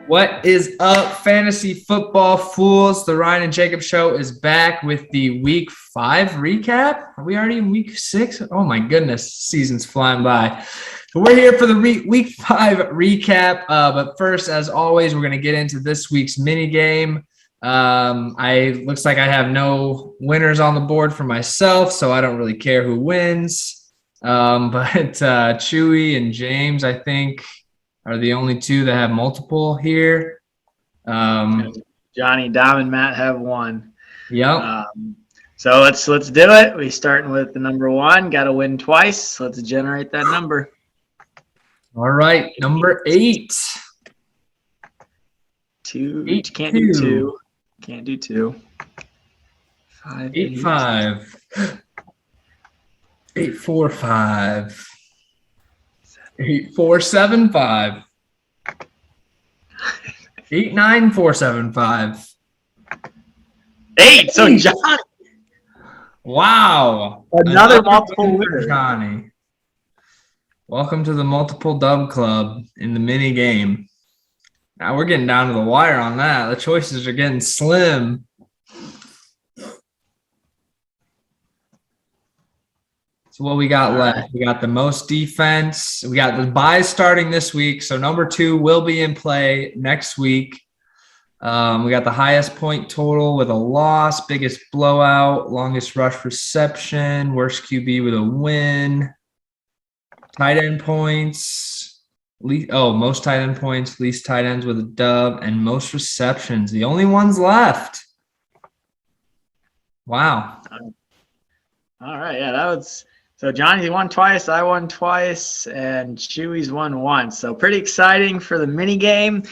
What is up, fantasy football fools? The Ryan and Jacob show is back with the week 5 recap. Are we already in week 6? Oh my goodness, season's flying by. So we're here for the week 5 recap. But first, as always, we're going to get into this week's mini game. Looks like I have no winners on the board for myself, so I don't really care who wins. But Chewie and James, I think, are the only two that have multiple here. Johnny, Dom, and Matt have one. Yep. So let's do it. We're starting with the number 1. Got to win twice. Let's generate that number. All right, number 8. 2. 8, Can't do 2. Can't do 2. 5. 8, 5. 8, 4, 5. 8, 4, 7, 5. 8, 9, 4, 7, 5. 8. So Johnny. Wow. Another multiple winner. Johnny. Welcome to the multiple dub club in the mini game. Now we're getting down to the wire on that. The choices are getting slim. So what we got left? We got the most defense. We got the buys starting this week. So number 2 will be in play next week. We got the highest point total with a loss, biggest blowout, longest rush reception, worst QB with a win, tight end points, most tight end points, least tight ends with a dub, and most receptions. The only ones left. Wow. All right. Yeah, that was. So Johnny won twice, I won twice, and Chewie's won once. So pretty exciting for the mini game.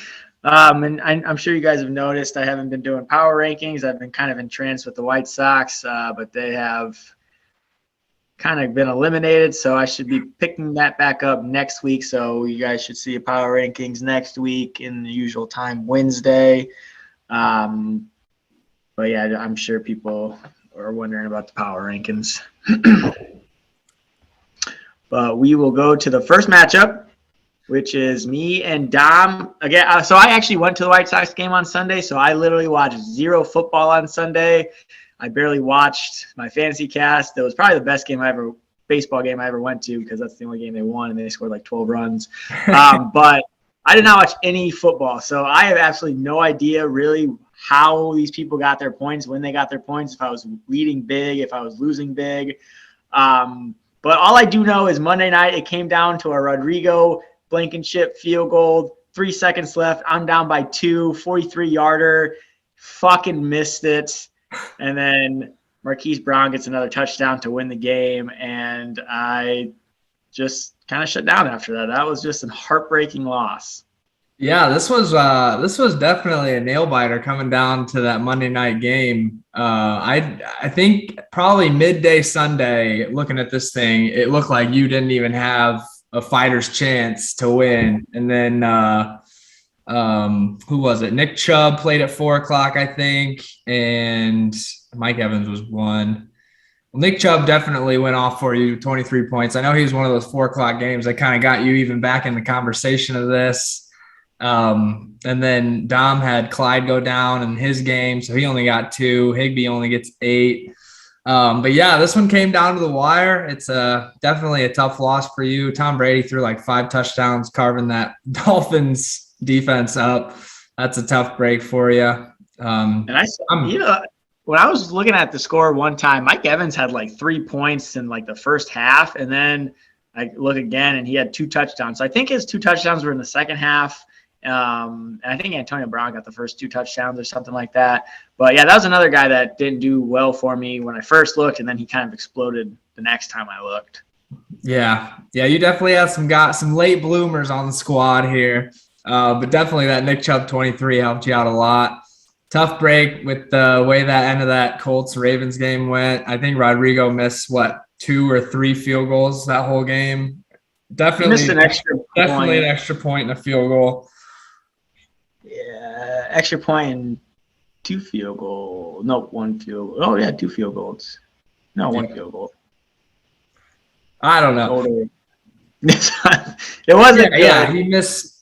And I'm sure you guys have noticed I haven't been doing power rankings. I've been kind of entranced with the White Sox, but they have kind of been eliminated. So I should be picking that back up next week. So you guys should see power rankings next week in the usual time, Wednesday. But yeah, I'm sure people are wondering about the power rankings. But we will go to the first matchup, which is me and Dom. Again, so I actually went to the White Sox game on Sunday, so I literally watched 0 football on Sunday. I barely watched my fantasy cast. It was probably the best baseball game I ever went to, because that's the only game they won, and they scored like 12 runs. But I did not watch any football, so I have absolutely no idea really how these people got their points, when they got their points, if I was leading big, if I was losing big. But all I do know is Monday night it came down to a Rodrigo Blankenship field goal, 3 seconds left. I'm down by 2, 43-yarder, fucking missed it. And then Marquise Brown gets another touchdown to win the game, and I just kind of shut down after that. That was just a heartbreaking loss. Yeah, this was definitely a nail biter coming down to that Monday night game. I think probably midday Sunday, looking at this thing, it looked like you didn't even have a fighter's chance to win. And then who was it? Nick Chubb played at 4:00, I think, and Mike Evans was 1. Well, Nick Chubb definitely went off for you, 23 points. I know he was one of those 4:00 games that kind of got you even back in the conversation of this. And then Dom had Clyde go down in his game, so he only got 2. Higbee only gets 8. But yeah, this one came down to the wire. It's definitely a tough loss for you. Tom Brady threw like 5 touchdowns, carving that Dolphins defense up. That's a tough break for you. And when I was looking at the score one time, Mike Evans had like 3 points in like the first half, and then I look again and he had 2 touchdowns. So I think his 2 touchdowns were in the second half. And I think Antonio Brown got the first 2 touchdowns or something like that. But yeah, that was another guy that didn't do well for me when I first looked, and then he kind of exploded the next time I looked. Yeah, you definitely have some late bloomers on the squad here. But definitely that Nick Chubb 23 helped you out a lot. Tough break with the way that end of that Colts-Ravens game went. I think Rodrigo missed, 2 or 3 field goals that whole game. Definitely missed an extra point. An extra point and a field goal. Yeah, extra point and 2 field goals. No, 1 field goal. Oh, yeah, 2 field goals. No, 1 field goal. I don't know. Totally. It wasn't good. Yeah, he missed.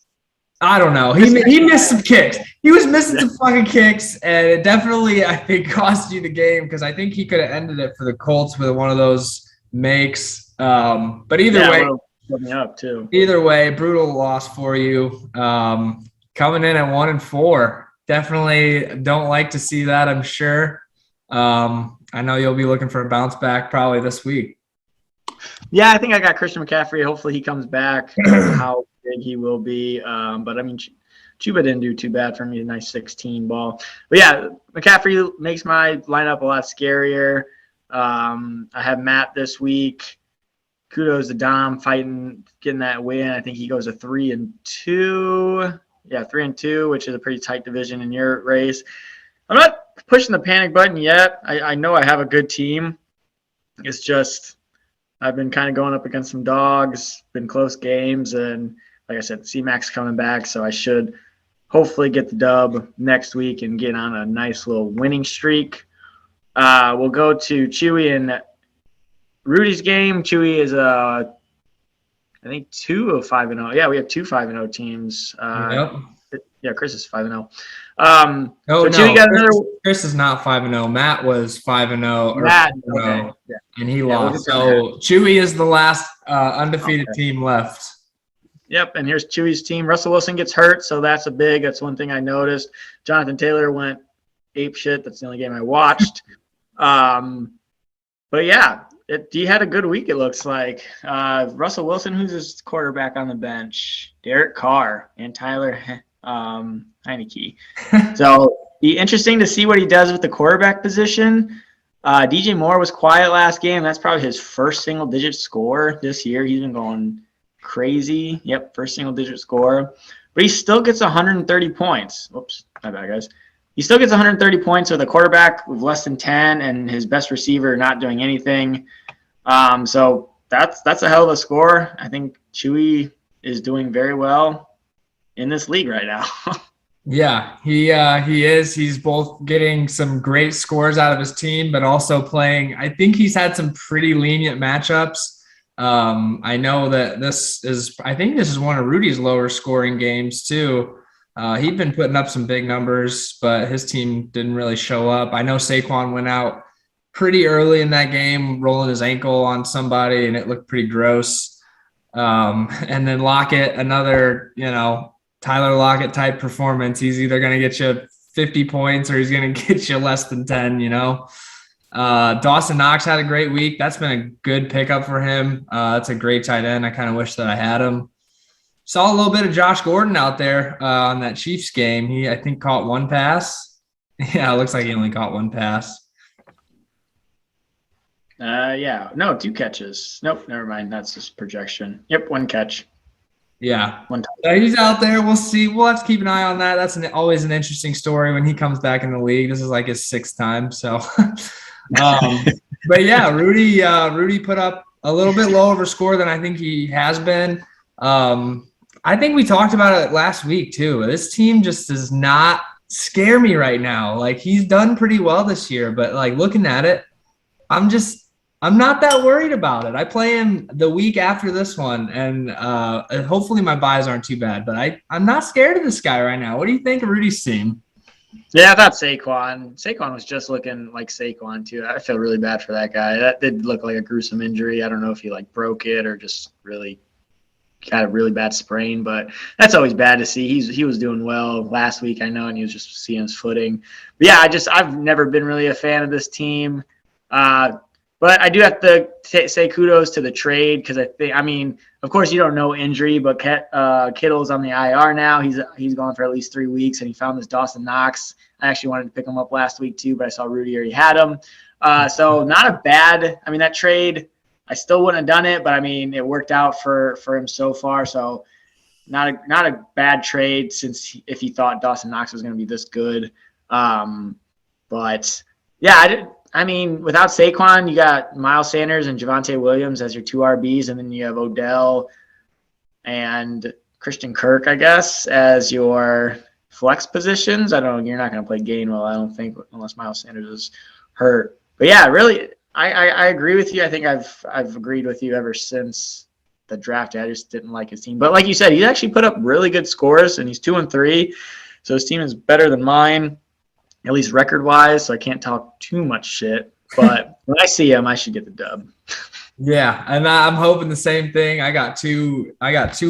I don't know. He missed some kicks. He was missing some fucking kicks, and it definitely, I think, cost you the game because I think he could have ended it for the Colts with one of those makes. But either way, me up too. Either way, brutal loss for you. Coming in at 1-4, definitely don't like to see that. I'm sure. I know you'll be looking for a bounce back probably this week. Yeah, I think I got Christian McCaffrey. Hopefully he comes back. I don't know how big he will be. But I mean, Chuba didn't do too bad for me. A nice 16 ball. But yeah, McCaffrey makes my lineup a lot scarier. I have Matt this week. Kudos to Dom getting that win. I think he goes to 3-2. Yeah, 3-2, which is a pretty tight division in your race. I'm not pushing the panic button yet. I know I have a good team. It's just I've been kind of going up against some dogs, been close games, and like I said, C-Mac's coming back, so I should hopefully get the dub next week and get on a nice little winning streak. We'll go to Chewie and Rudy's game. Chewie is I think 2 of 5-0. Yeah, we have 2 5-0 teams. Yep. Yeah, Chris is 5-0. Chewie got another. Chris is not 5-0. Matt was 5-0. Matt, okay. Yeah. And he lost. So Chewie is the last undefeated team left. Yep, and here's Chewie's team. Russell Wilson gets hurt, so that's one thing I noticed. Jonathan Taylor went ape shit. That's the only game I watched. But yeah, he had a good week, it looks like. Russell Wilson, who's his quarterback on the bench? Derek Carr and Tyler Heineke. So be interesting to see what he does with the quarterback position. DJ Moore was quiet last game. That's probably his first single-digit score this year. He's been going crazy. Yep, first single-digit score. But he still gets 130 points. Whoops, my bad, guys. He still gets 130 points with a quarterback with less than 10 and his best receiver not doing anything. So that's a hell of a score. I think Chewie is doing very well in this league right now. Yeah, he is. He's both getting some great scores out of his team, but also playing. I think he's had some pretty lenient matchups. I know that this is one of Rudy's lower scoring games too. He'd been putting up some big numbers, but his team didn't really show up. I know Saquon went out pretty early in that game, rolling his ankle on somebody, and it looked pretty gross. And then Lockett, another, Tyler Lockett type performance. He's either going to get you 50 points or he's going to get you less than 10, Dawson Knox had a great week. That's been a good pickup for him. That's a great tight end. I kind of wish that I had him. Saw a little bit of Josh Gordon out there on that Chiefs game. He, I think, caught one pass. Yeah, it looks like he only caught one pass. Yeah. No, 2 catches. Nope, never mind. That's just projection. Yep, 1 catch. Yeah. One time. He's out there. We'll see. We'll have to keep an eye on that. That's always an interesting story when he comes back in the league. This is like his 6th time. So, but yeah, Rudy put up a little bit lower of a score than I think he has been. I think we talked about it last week too. This team just does not scare me right now. Like, he's done pretty well this year, but like looking at it, I'm not that worried about it. I play him the week after this one, and hopefully my buys aren't too bad. But I'm not scared of this guy right now. What do you think of Rudy's team? Yeah, I thought Saquon. Saquon was just looking like Saquon too. I feel really bad for that guy. That did look like a gruesome injury. I don't know if he broke it or just really got a really bad sprain, but that's always bad to see. He was doing well last week, I know, and he was just seeing his footing. But yeah, I've never been really a fan of this team. But I do have to say kudos to the trade because of course you don't know injury, but Kittle's on the IR now. He's gone for at least 3 weeks, and he found this Dawson Knox. I actually wanted to pick him up last week too, but I saw Rudy already had him. So not a bad. That trade, I still wouldn't have done it, but it worked out for him so far. So not a bad trade if he thought Dawson Knox was going to be this good. But yeah, without Saquon, you got Miles Sanders and Javonte Williams as your 2 RBs, and then you have Odell and Christian Kirk, I guess, as your flex positions. I don't know. You're not going to play Gainwell, I don't think, unless Miles Sanders is hurt. But yeah, really, I agree with you. I think I've agreed with you ever since the draft. I just didn't like his team. But like you said, he actually put up really good scores, and he's 2-3. So his team is better than mine, at least record-wise. So I can't talk too much shit. But when I see him, I should get the dub. Yeah, and I'm hoping the same thing. I got 2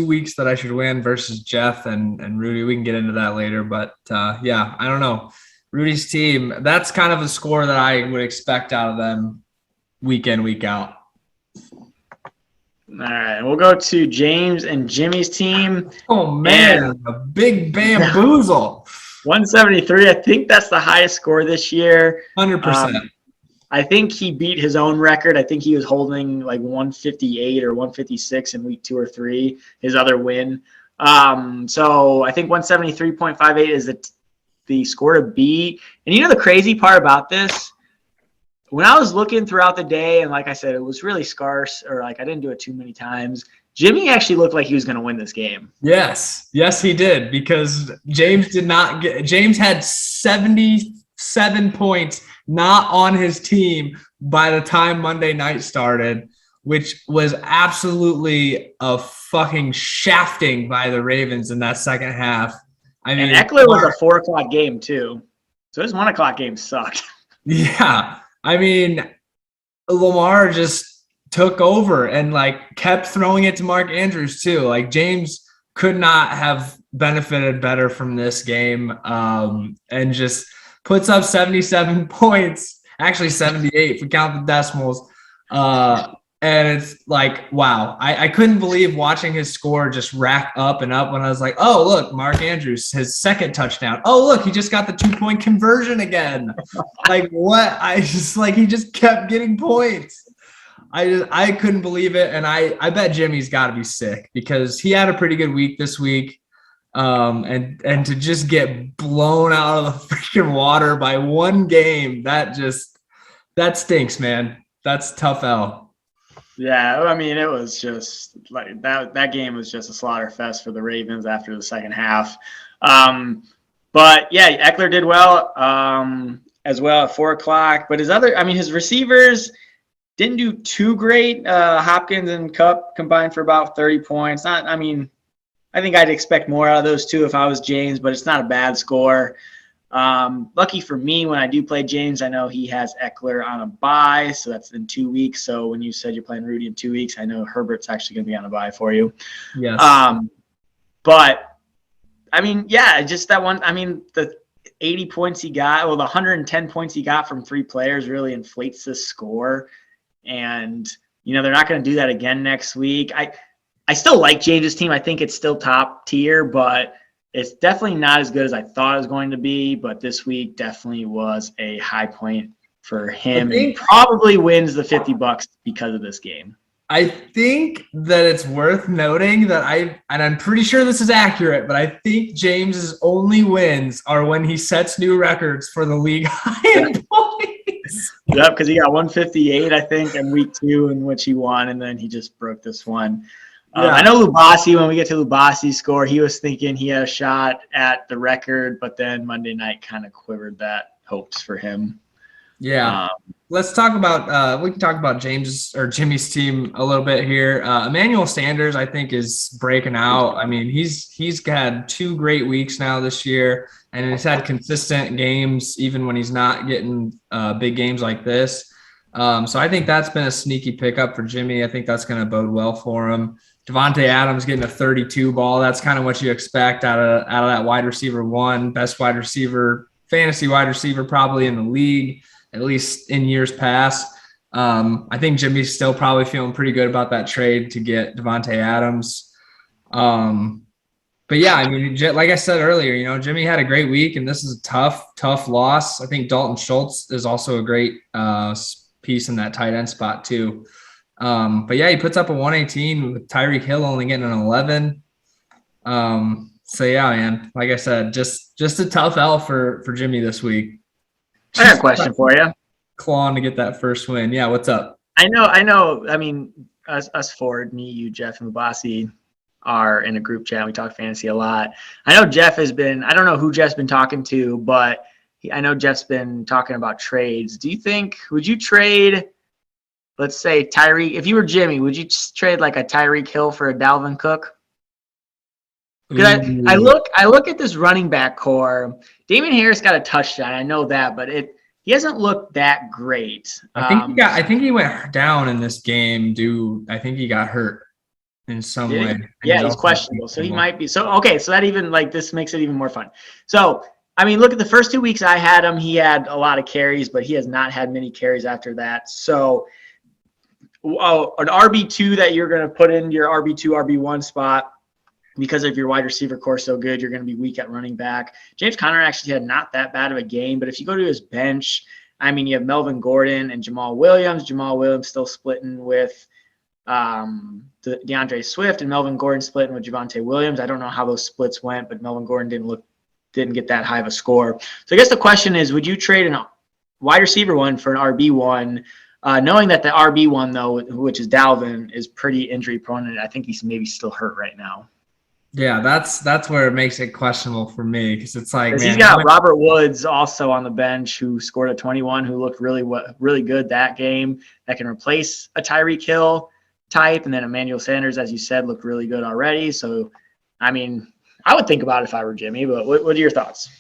weeks that I should win versus Jeff and Rudy. We can get into that later, but yeah, I don't know. Rudy's team, that's kind of a score that I would expect out of them week in, week out. All right, we'll go to James and Jimmy's team. Oh man, a big bamboozle. 173. I think that's the highest score this year. 100%. I think he beat his own record. I think he was holding like 158 or 156 in week 2 or 3, his other win. So I think 173.58 is the score to beat. And you know the crazy part about this? When I was looking throughout the day, and like I said, it was really scarce, or like I didn't do it too many times, Jimmy actually looked like he was going to win this game. Yes, he did, because James had 77 points not on his team by the time Monday night started, which was absolutely a fucking shafting by the Ravens in that second half. I mean, and Eckler was a 4 o'clock game too. So his 1 o'clock game sucked. Yeah. I mean, Lamar just took over and like kept throwing it to Mark Andrews too. Like James could not have benefited better from this game, and just puts up 77 points, actually 78 if we count the decimals. And it's like, wow. I couldn't believe watching his score just rack up and up when I was like, oh, look, Mark Andrews, his second touchdown. Oh, look, he just got the 2-point conversion again. Like, what? He just kept getting points. I couldn't believe it. And I bet Jimmy's got to be sick because he had a pretty good week this week. And to just get blown out of the freaking water by one game, that stinks, man. That's tough L. Yeah, I mean, it was just like that game was just a slaughter fest for the Ravens after the second half. But yeah, Eckler did well as well at 4 o'clock. But his receivers didn't do too great. Hopkins and Kupp combined for about 30 points. I think I'd expect more out of those two if I was James, but it's not a bad score. Lucky for me, when I do play James, I know he has Eckler on a bye, so that's in 2 weeks. So when you said you're playing Rudy in 2 weeks, I know Herbert's actually going to be on a bye for you. Yes. But I mean, yeah, just that one. I mean, the 80 points he got, the 110 points he got from 3 players really inflates this score. And they're not going to do that again next week. I still like James's team. I think it's still top tier, but it's definitely not as good as I thought it was going to be. But this week definitely was a high point for him. He probably wins the $50 because of this game. I think that it's worth noting that I'm pretty sure this is accurate, but I think James's only wins are when he sets new records for the league high in points. Yep, because he got 158, I think, in week 2 in which he won, and then he just broke this one. Yeah. I know Lubassi, when we get to Lubassi's score, he was thinking he had a shot at the record, but then Monday night kind of quivered that hopes for him. Yeah. Let's talk about we can talk about Jimmy's team a little bit here. Emmanuel Sanders, I think, is breaking out. I mean, he's had 2 great weeks now this year, and he's had consistent games even when he's not getting big games like this. So I think that's been a sneaky pickup for Jimmy. I think that's going to bode well for him. Devontae Adams getting a 32 ball. That's kind of what you expect out of that wide receiver 1, best wide receiver, fantasy wide receiver probably in the league, at least in years past. I think Jimmy's still probably feeling pretty good about that trade to get Devontae Adams. But yeah, I mean, like I said earlier, Jimmy had a great week, and this is a tough loss. I think Dalton Schultz is also a great piece in that tight end spot too. But yeah, he puts up a 118 with Tyreek Hill only getting an 11. So yeah, man, like I said, just a tough L for Jimmy this week. I got a question for you. Clawing to get that first win. Yeah, what's up? I know. I mean, us Ford, me, you, Jeff, and Lubassi, are in a group chat. We talk fantasy a lot. I know Jeff has been, I don't know who Jeff's been talking to, but I know Jeff's been talking about trades. Would you trade, let's say Tyreek, if you were Jimmy, would you trade like a Tyreek Hill for a Dalvin Cook? Because I look at this running back core. Damian Harris got a touchdown. I know that, but he hasn't looked that great. I think he went down in this game. I think he got hurt in some way. Yeah, he's questionable. So he might be. So okay, so that even like this makes it even more fun. So I mean, look at the first 2 weeks I had him. He had a lot of carries, but he has not had many carries after that. So an RB2 that you're going to put in your RB2, RB1 spot. Because of your wide receiver core so good, you're going to be weak at running back. James Conner actually had not that bad of a game, but if you go to his bench, I mean, you have Melvin Gordon and Jamal Williams. Jamal Williams still splitting with DeAndre Swift, and Melvin Gordon splitting with Javonte Williams. I don't know how those splits went, but Melvin Gordon didn't get that high of a score. So I guess the question is, would you trade a wide receiver one for an RB1, knowing that the RB1, though, which is Dalvin, is pretty injury prone, and I think he's maybe still hurt right now. Yeah, that's where it makes it questionable for me, because it's like, man, he's got Robert Woods also on the bench who scored a 21, who looked really good that game, that can replace a Tyreek Hill type, and then Emmanuel Sanders, as you said, looked really good already. So, I mean, I would think about it if I were Jimmy, but what are your thoughts?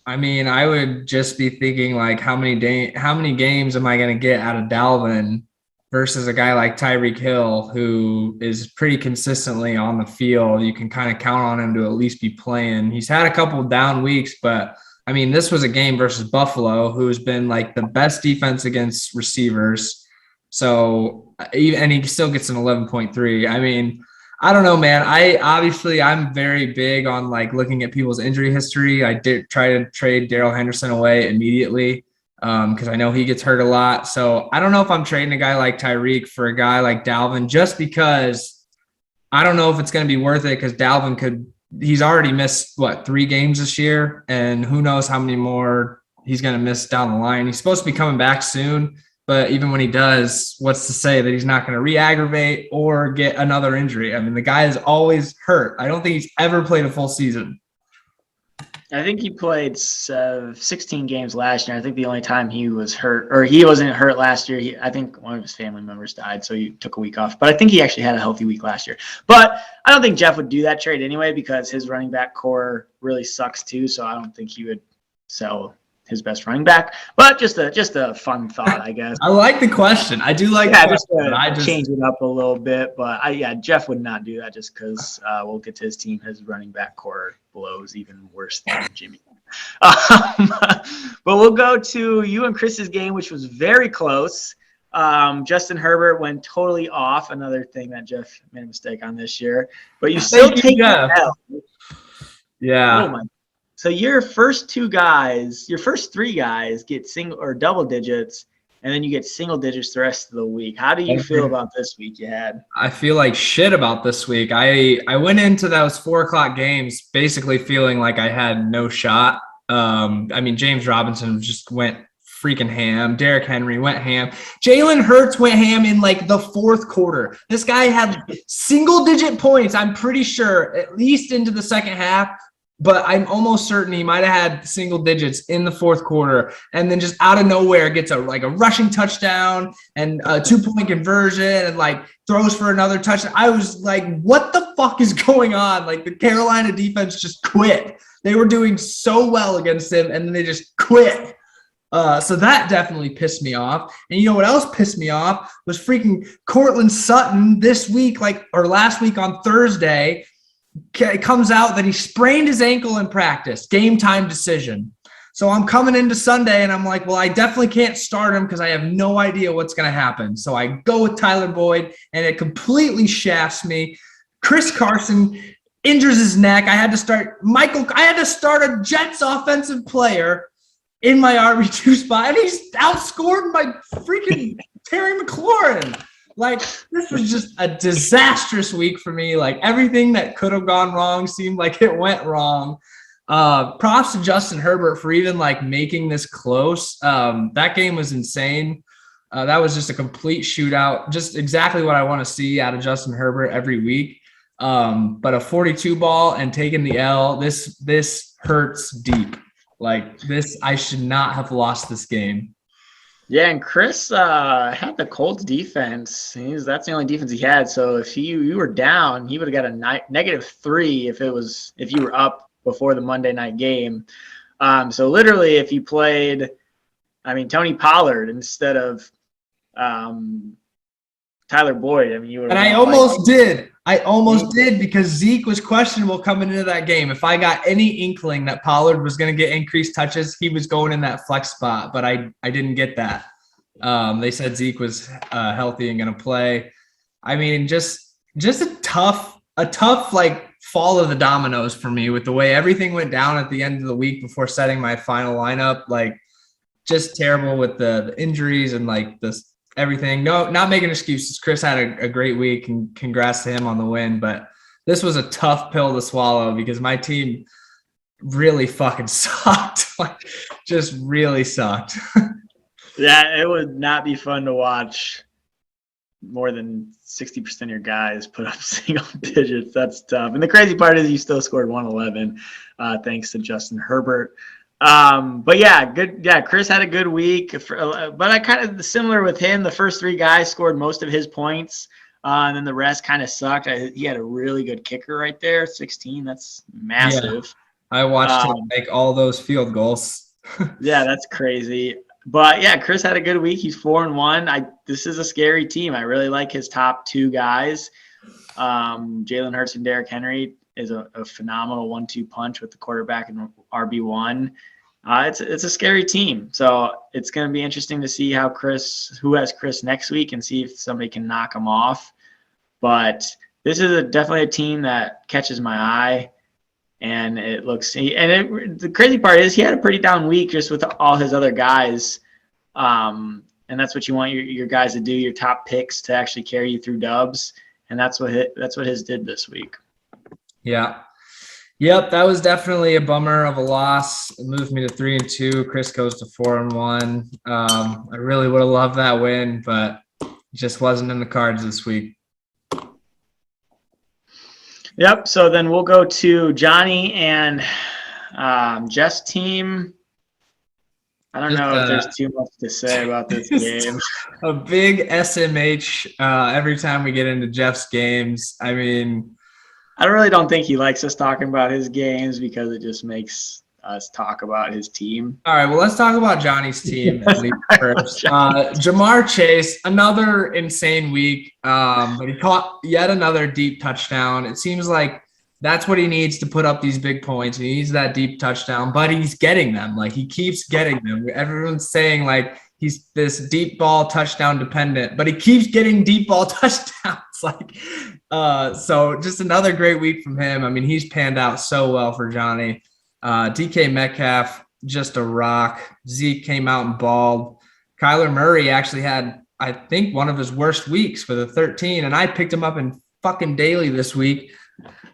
I mean, I would just be thinking like, how many games am I going to get out of Dalvin versus a guy like Tyreek Hill, who is pretty consistently on the field. You can kind of count on him to at least be playing. He's had a couple of down weeks, but I mean, this was a game versus Buffalo, who has been like the best defense against receivers. So, and he still gets an 11.3. I mean, I don't know, man. I'm very big on like looking at people's injury history. I did try to trade Darrell Henderson away immediately, because I know he gets hurt a lot. So I don't know if I'm trading a guy like Tyreek for a guy like Dalvin, just because I don't know if it's going to be worth it, because Dalvin he's already missed, 3 games this year, and who knows how many more he's going to miss down the line. He's supposed to be coming back soon, but even when he does, what's to say that he's not going to re-aggravate or get another injury? I mean, the guy is always hurt. I don't think he's ever played a full season. I think he played 16 games last year. I think the only time he was hurt, or he wasn't hurt last year, I think one of his family members died, so he took a week off. But I think he actually had a healthy week last year. But I don't think Jeff would do that trade anyway, because his running back core really sucks too, so I don't think he would sell his best running back. But just a fun thought, I guess. I like the question. I do like just change it up a little bit. But Jeff would not do that, just because we'll get to his team. His running back core blows even worse than Jimmy. But we'll go to you and Chris's game, which was very close. Justin Herbert went totally off. Another thing that Jeff made a mistake on this year. But you still take the L. Yeah. Oh my. So your first 3 guys get single or double digits, and then you get single digits the rest of the week. How do you feel about this week you had? I feel like shit about this week. I went into those 4:00 games basically feeling like I had no shot. I mean, James Robinson just went freaking ham. Derrick Henry went ham. Jalen Hurts went ham in like the 4th quarter. This guy had single digit points, I'm pretty sure, at least into the second half. But I'm almost certain he might have had single digits in the 4th quarter, and then just out of nowhere gets a rushing touchdown and a 2-point conversion, and like throws for another touchdown. I was like, what the fuck is going on? Like, the Carolina defense just quit. They were doing so well against him, and then they just quit. So that definitely pissed me off. And you know what else pissed me off was freaking Cortland Sutton this week, or last week on Thursday. It comes out that he sprained his ankle in practice, game time decision. So I'm coming into Sunday and I'm like, well, I definitely can't start him because I have no idea what's going to happen. So I go with Tyler Boyd, and it completely shafts me. Chris Carson injures his neck. I had to start a Jets offensive player in my RB2 spot, and he's outscored by freaking Terry McLaurin. Like, this was just a disastrous week for me. Like, everything that could have gone wrong seemed like it went wrong. Props to Justin Herbert for even like making this close. That game was insane. That was just a complete shootout. Just exactly what I want to see out of Justin Herbert every week. But a 42 ball and taking the L, this hurts deep. Like this, I should not have lost this game. Yeah, and Chris had the Colts defense. That's the only defense he had. So if you were down, he would have got a -3 if you were up before the Monday night game. So literally, if you played, Tony Pollard instead of Tyler Boyd, you would. And I almost did. I almost did because Zeke was questionable coming into that game. If I got any inkling that Pollard was going to get increased touches, he was going in that flex spot, but I didn't get that. They said Zeke was healthy and going to play. Just a tough like fall of the dominoes for me with the way everything went down at the end of the week before setting my final lineup. Like just terrible with the injuries and like this. Everything. No, not making excuses. Chris had a great week and congrats to him on the win. But this was a tough pill to swallow because my team really fucking sucked. Like, just really sucked. Yeah, it would not be fun to watch more than 60% of your guys put up single digits. That's tough. And the crazy part is you still scored 111 thanks to Justin Herbert. But yeah, good. Yeah, Chris had a good week, but I kind of similar with him. The first 3 guys scored most of his points, and then the rest kind of sucked. He had a really good kicker right there, 16. That's massive. Yeah, I watched him make all those field goals. Yeah, that's crazy. But yeah, Chris had a good week. He's 4-1. This is a scary team. I really like his top 2 guys. Jalen Hurts and Derrick Henry is a phenomenal 1-2 punch with the quarterback and RB1. It's a scary team. So it's going to be interesting to see who has Chris next week and see if somebody can knock him off. But this is definitely a team that catches my eye. And the crazy part is he had a pretty down week just with all his other guys. And that's what you want your guys to do, your top picks to actually carry you through dubs. And that's what his did this week. Yeah. Yep, that was definitely a bummer of a loss. It moved me to 3-2. Chris goes to 4-1. I really would have loved that win, but it just wasn't in the cards this week. Yep, so then we'll go to Johnny and Jeff's team. I don't know if there's too much to say about this game. A big SMH every time we get into Jeff's games. I really don't think he likes us talking about his games because it just makes us talk about his team. All right, well, let's talk about Johnny's team at least first. Jamar Chase, another insane week, but he caught yet another deep touchdown. It seems like that's what he needs to put up these big points. He needs that deep touchdown, but he's getting them. Like, he keeps getting them. Everyone's saying, like, he's this deep ball touchdown dependent, but he keeps getting deep ball touchdowns. So just another great week from him. He's panned out so well for Johnny. DK Metcalf, just a rock. Zeke came out and balled. Kyler Murray actually had, I think, one of his worst weeks with a 13, and I picked him up in fucking daily this week.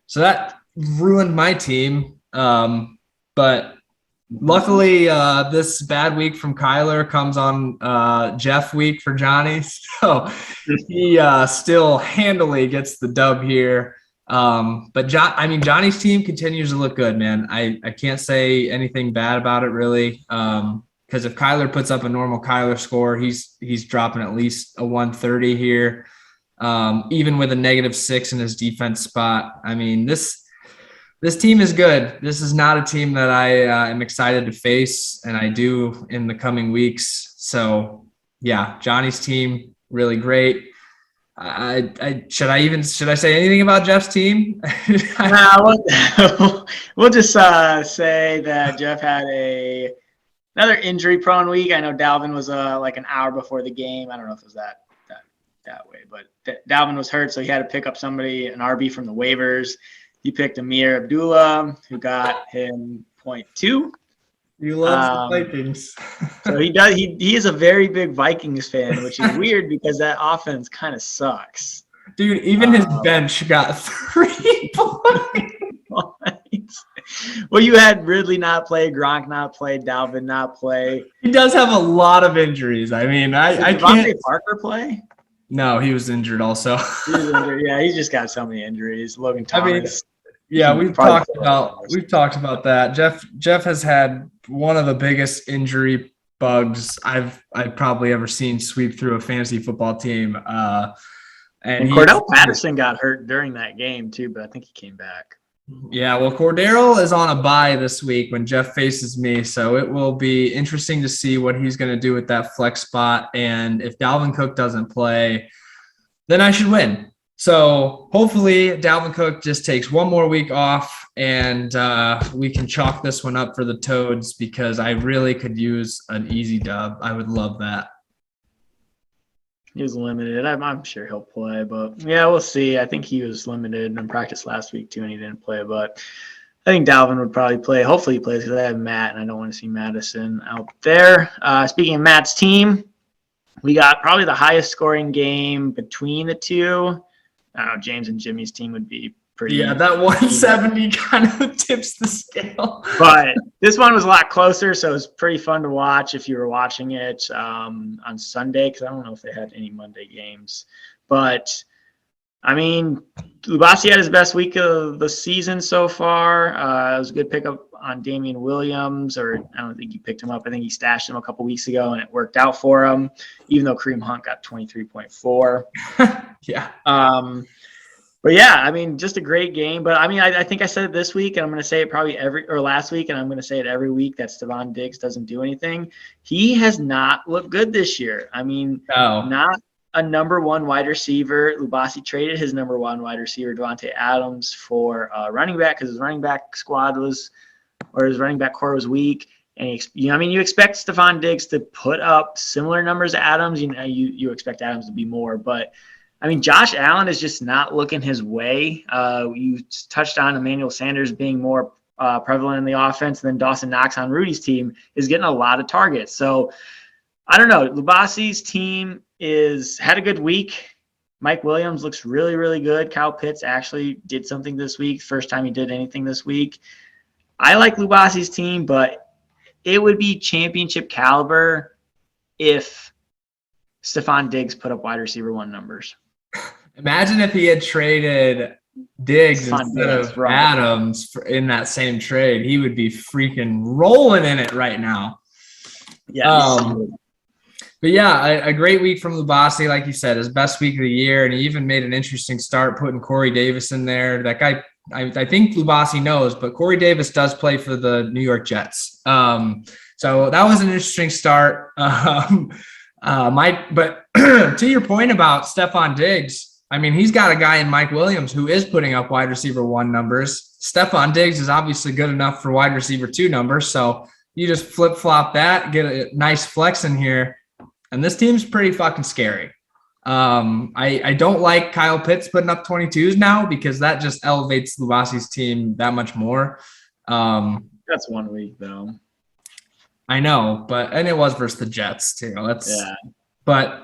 So that ruined my team. But luckily, this bad week from Kyler comes on Jeff week for Johnny. So he still handily gets the dub here. But Johnny's team continues to look good, man. I can't say anything bad about it really. Because if Kyler puts up a normal Kyler score, he's dropping at least a 130 here. Even with a -6 in his defense spot. This team is good. This is not a team that I am excited to face, and I do in the coming weeks. So yeah, Johnny's team, really great. Should I say anything about Jeff's team? We'll just say that Jeff had another injury-prone week. I know Dalvin was like an hour before the game. I don't know if it was that way, but Dalvin was hurt, so he had to pick up an RB from the waivers. He picked Amir Abdullah, who got him 0.2. He loves the Vikings. So he does. He is a very big Vikings fan, which is weird because that offense kind of sucks. Dude, even his bench got 3 points. Well, you had Ridley not play, Gronk not play, Dalvin not play. He does have a lot of injuries. I can't. Devontae Parker play? No, he was injured also. He was injured. Yeah, he's just got so many injuries. Logan I mean, Thomas. yeah, he probably plays. we've talked about that. Jeff has had one of the biggest injury bugs I've probably ever seen sweep through a fantasy football team. And And he's Cordell Patterson got hurt during that game too, but I think he came back. yeah, well, Cordero is on a bye this week when Jeff faces me, so it will be interesting to see what he's going to do with that flex spot. And if Dalvin Cook doesn't play, then I should win. So hopefully Dalvin Cook just takes one more week off and we can chalk this one up for the Toads because I really could use an easy dub. I would love that. He was limited. I'm sure he'll play, but yeah, we'll see. I think he was limited in practice last week too, and he didn't play. But I think Dalvin would probably play. Hopefully he plays because I have Matt, and I don't want to see Madison out there. Speaking of Matt's team, we got probably the highest scoring game between the two. I don't know, James and Jimmy's team would be pretty. Yeah, that 170 kind of tips the scale. But this one was a lot closer, so it was pretty fun to watch if you were watching it on Sunday, because I don't know if they had any Monday games. But, I mean, Lubassi had his best week of the season so far. It was a good pickup on Damian Williams, or I don't think he picked him up. I think he stashed him a couple weeks ago, and it worked out for him, even though Kareem Hunt got 23.4. Yeah. But yeah, I mean, just a great game. But I mean, I think I said it this week, and I'm going to say it probably last week, and I'm going to say it every week that Stephon Diggs doesn't do anything. He has not looked good this year. I mean, not a number one wide receiver. Lubassi traded his number one wide receiver, Devontae Adams, for running back because his running back his running back core was weak. And you expect Stephon Diggs to put up similar numbers to Adams. You expect Adams to be more, but I mean, Josh Allen is just not looking his way. You touched on Emmanuel Sanders being more prevalent in the offense than Dawson Knox on Rudy's team is getting a lot of targets. So I don't know. Lubassi's team had a good week. Mike Williams looks really, really good. Kyle Pitts actually did something this week. First time he did anything this week. I like Lubassi's team, but it would be championship caliber if Stephon Diggs put up wide receiver one numbers. Imagine if he had traded Diggs instead of Adams in that same trade. He would be freaking rolling in it right now. Yeah. But yeah, a great week from Lubassi, like you said, his best week of the year, and he even made an interesting start putting Corey Davis in there. That guy, I think Lubassi knows, but Corey Davis does play for the New York Jets. So that was an interesting start. But to your point about Stephon Diggs, I mean, he's got a guy in Mike Williams who is putting up wide receiver one numbers. Stephon Diggs is obviously good enough for wide receiver two numbers. So you just flip flop that, get a nice flex in here. And this team's pretty fucking scary. I don't like Kyle Pitts putting up 22s now because that just elevates Lubassi's team that much more. That's 1 week though. I know, and it was versus the Jets too. But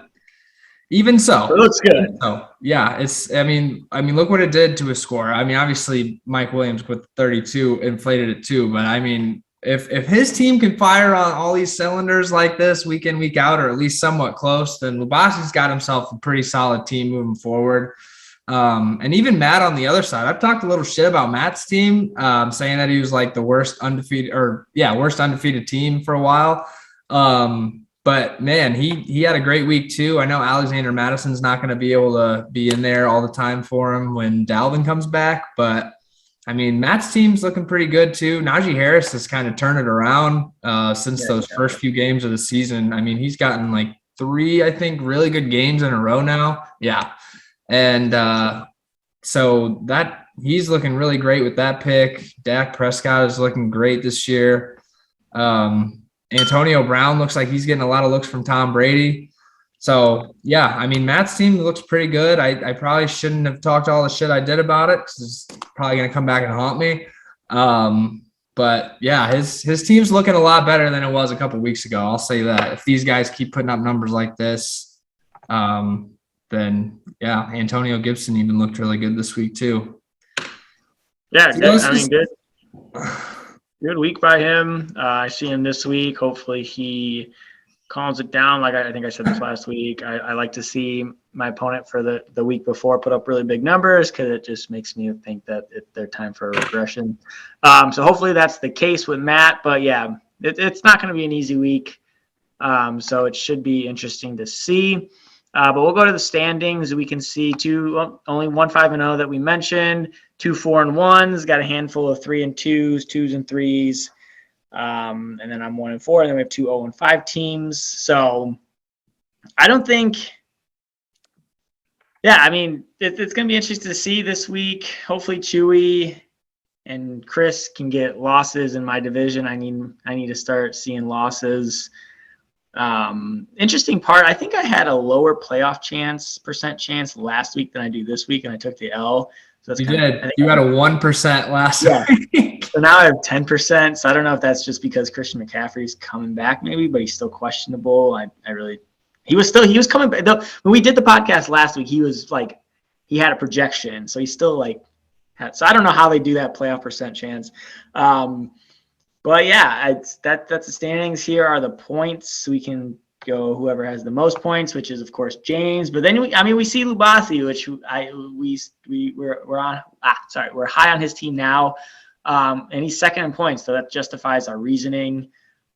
even so, it looks good. So yeah, I mean, look what it did to his score. I mean, obviously Mike Williams with 32 inflated it too, but I mean, if his team can fire on all these cylinders like this week in, week out, or at least somewhat close, then Lubassi's got himself a pretty solid team moving forward. And even Matt on the other side, I've talked a little shit about Matt's team, saying that he was like the worst undefeated team for a while. But man, he had a great week too. I know Alexander Madison's not going to be able to be in there all the time for him when Dalvin comes back. But I mean, Matt's team's looking pretty good too. Najee Harris has kind of turned it around since those first few games of the season. I mean, he's gotten like 3, I think, really good games in a row now. Yeah. And so that he's looking really great with that pick. Dak Prescott is looking great this year. Antonio Brown looks like he's getting a lot of looks from Tom Brady. So, yeah, I mean, Matt's team looks pretty good. I probably shouldn't have talked all the shit I did about it because it's probably going to come back and haunt me. But, yeah, his team's looking a lot better than it was a couple weeks ago. I'll say that. If these guys keep putting up numbers like this, then, yeah, Antonio Gibson even looked really good this week too. Yeah, good. Good week by him. I see him this week. Hopefully he calms it down. Like I think I said this last week. I like to see my opponent for the week before put up really big numbers because it just makes me think that they're time for a regression. So hopefully that's the case with Matt. But yeah, it's not going to be an easy week. So it should be interesting to see. But we'll go to the standings. We can see only 1-5-0 that we mentioned, 2 4-1s, got a handful of 3-2s, 2s and 3s. And then I'm 1-4, and then we have 2 0-5 teams. So I don't think, I mean, it's going to be interesting to see this week. Hopefully Chewie and Chris can get losses in my division. I need to start seeing losses. Interesting part, I think I had a lower playoff percent chance last week than I do this week, and I took the L. So that's you did. You had a 1% last week. So now I have 10%. So I don't know if that's just because Christian McCaffrey's coming back, maybe, but he's still questionable. He was coming back. When we did the podcast last week, he was like, he had a projection, so he's still like. So I don't know how they do that playoff percent chance. But yeah, that's the standings. Here are the points. We can go whoever has the most points, which is of course James. But then we see Lubassi, which we're high on his team now, and he's second in points, so that justifies our reasoning.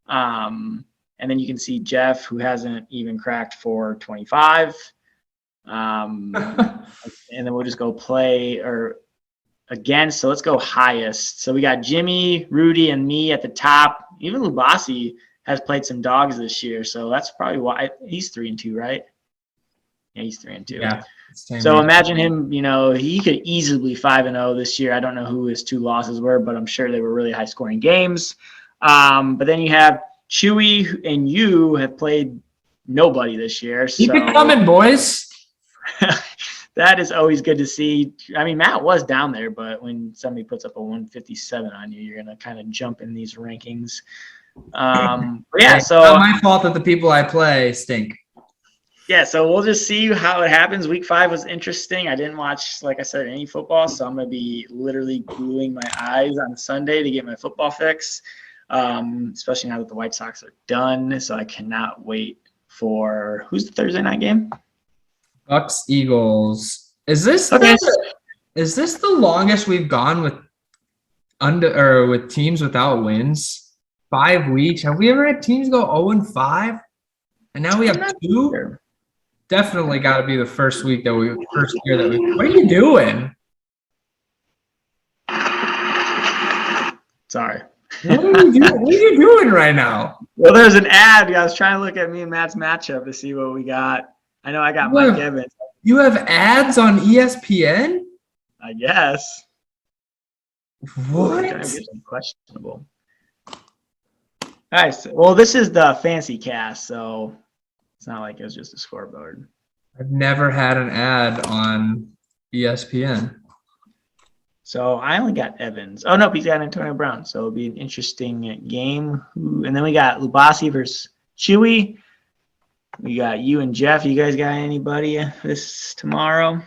And then you can see Jeff, who hasn't even cracked 425. And then we'll just go play again. So let's go highest. So we got Jimmy, Rudy, and me at the top. Even Lubassi has played some dogs this year, so that's probably why he's 3-2, right? Yeah, he's 3-2. Yeah. So imagine him. He could easily be 5-0 this year. I don't know who his 2 losses were, but I'm sure they were really high scoring games. But then you have Chewie, and you have played nobody this year. Keep it coming, boys. That is always good to see. I mean, Matt was down there, but when somebody puts up a 157 on you, you're going to kind of jump in these rankings. Yeah, it's so not my fault that the people I play stink. Yeah, so we'll just see how it happens. Week 5 was interesting. I didn't watch, like I said, any football, so I'm going to be literally gluing my eyes on Sunday to get my football fix, especially now that the White Sox are done. So I cannot wait for – who's the Thursday night game? Bucks Eagles. Is this the longest we've gone with teams without wins? 5 weeks. Have we ever had teams go 0-5? And now we have 2? Sure. Definitely got to be the first year that we. What are you doing? Sorry. What are you doing right now? Well, there's an ad. I was trying to look at me and Matt's matchup to see what we got. I know I got Mike Evans. You have ads on ESPN? I guess. What? Questionable. All right. Well, this is the fancy cast, so it's not like it was just a scoreboard. I've never had an ad on ESPN. So I only got Evans. Oh, no, he's got Antonio Brown. So it'll be an interesting game. And then we got Lubassi versus Chewie. We got you and Jeff. You guys got anybody this tomorrow?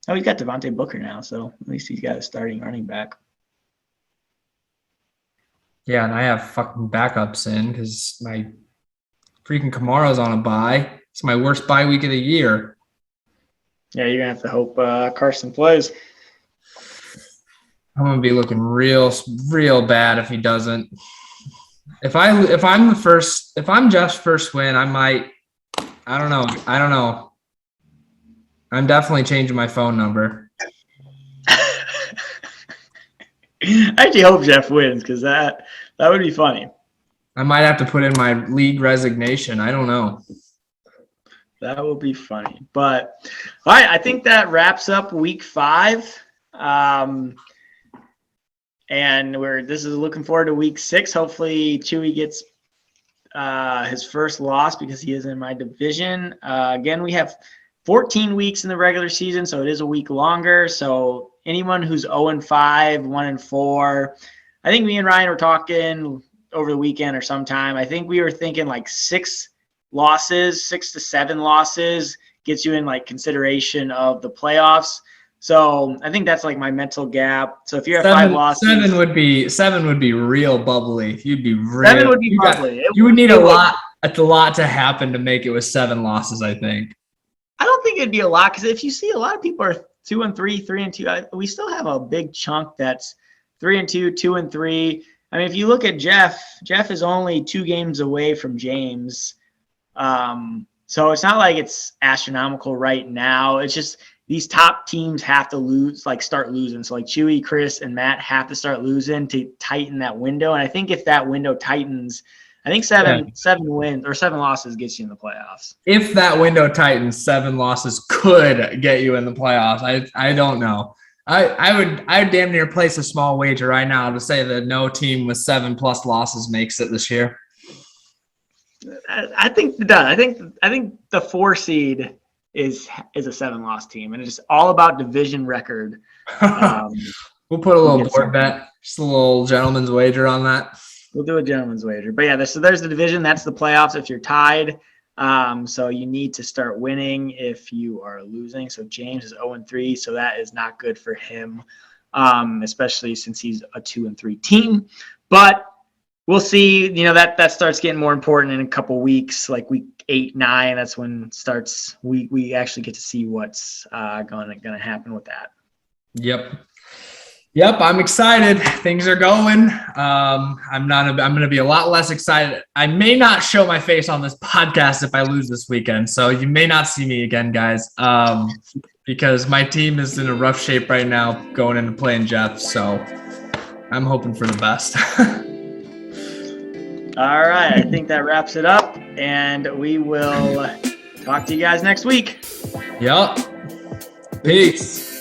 Oh, he's got Devontae Booker now, so at least he's got a starting running back. Yeah, and I have fucking backups in because my freaking Kamara's on a bye. It's my worst bye week of the year. Yeah, you're going to have to hope Carson plays. I'm going to be looking real bad if he doesn't. If I'm Jeff's first win, I might. I don't know. I'm definitely changing my phone number. I actually hope Jeff wins because that would be funny. I might have to put in my league resignation. I don't know. That will be funny. But all right, I think that wraps up week 5. And this is looking forward to week 6. Hopefully Chewie gets his first loss because he is in my division. Again, we have 14 weeks in the regular season, so it is a week longer. So anyone who's 0-5, 1-4, I think me and Ryan were talking over the weekend or sometime. I think we were thinking like 6 to 7 losses gets you in like consideration of the playoffs. So I think that's like my mental gap. So if you're at 5 losses, 7 would be real bubbly. You'd be real. 7 would be bubbly. You would need a lot It's a lot to happen to make it with 7 losses, I think. I don't think it'd be a lot because if you see a lot of people are 2-3, 3-2, we still have a big chunk that's 3-2, 2-3. I mean, if you look at Jeff is only 2 games away from James. So it's not like it's astronomical right now. It's just these top teams have to lose, like start losing. So like Chewie, Chris, and Matt have to start losing to tighten that window. And I think if that window tightens, I think seven wins or 7 losses gets you in the playoffs. If that window tightens, 7 losses could get you in the playoffs. I don't know. I would damn near place a small wager right now to say that no team with 7+ losses makes it this year. I think it does. I think the 4 seed is a 7-loss team, and it's all about division record. We'll put a little board bet, just a little gentleman's wager on that. We'll do a gentleman's wager. But yeah, so there's the division. That's the playoffs if you're tied. So you need to start winning if you are losing. So James is 0-3, so that is not good for him, especially since he's a 2-3 team. But we'll see. You know, that starts getting more important in a couple weeks, like week 8, 9. That's when it starts. We actually get to see what's going to happen with that. Yep, I'm excited. Things are going. I'm going to be a lot less excited. I may not show my face on this podcast if I lose this weekend, so you may not see me again, guys, because my team is in a rough shape right now going into playing Jeff, so I'm hoping for the best. All right, I think that wraps it up, and we will talk to you guys next week. Yep. Peace.